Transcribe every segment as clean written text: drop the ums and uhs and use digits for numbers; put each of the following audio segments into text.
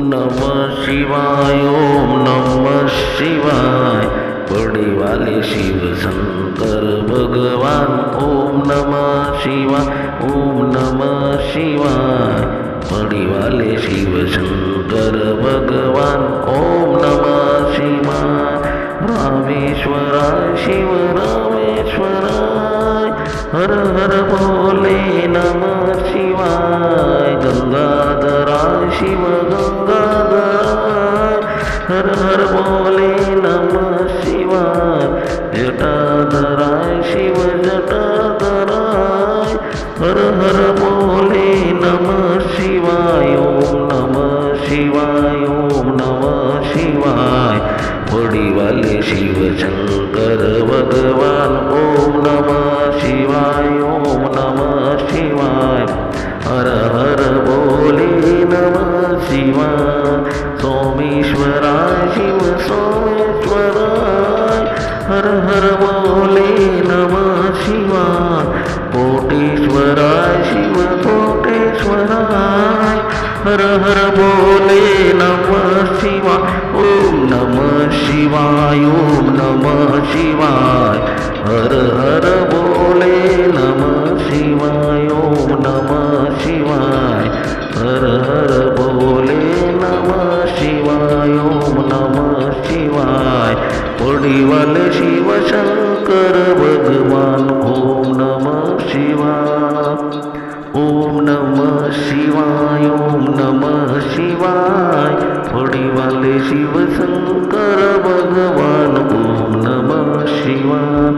नमः शिवाय ओम नमः शिवाय। बड़े वाले शिव शंकर भगवान ओम नमः शिवाय ओम नमः शिवाय। बड़े वाले शिव शंकर भगवान ओम नमः शिवाय। रामेश्वराय शिव रामेश्वराय हर हर भोले नमः शिवाय। गंगाधराय शिव गंगाधराय हर हर भोले नमः शिवाय। जटाधराय शिव जटाधराय हर हर भोले नमः शिवाय ओम नमः शिवाय ओम नमः शिवाय। बड़ी वाले शिव शंकर भगवान ओम नमः शिवाय ओम नमः शिवाय। हर हर भोले नमः शिवाय। सोमेश्वराय शिव सोमेश्वराय हर हर भोले नमः शिवाय। कोटेश्वराय शिव कोटेश्वराय हर हर भोले नमः शिवाय ओम नमः शिवाय ओम नमः शिवाय। हर हर भोले नमः शिवाय ओम नमः शिवाय। हर हर भोले नमः शिवाय ओम नमः शिवाय। बड़ी वाले शिव शंकर भगवान ओम नमः शिवाय ओम नमः शिवाय ओम नमः शिवाय। बड़ी वाले शिव शंकर भगवान ओम नमः शिवाय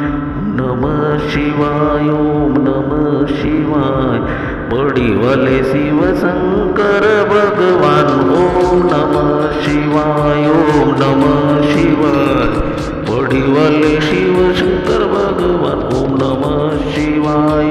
नमः शिवाय ओम नमः शिवाय। बड़ी वाले शिव शंकर भगवान ओम नमः शिवाय ओम नमः शिवाय। बड़ी वाले शिव शंकर भगवान ओम नमः शिवाय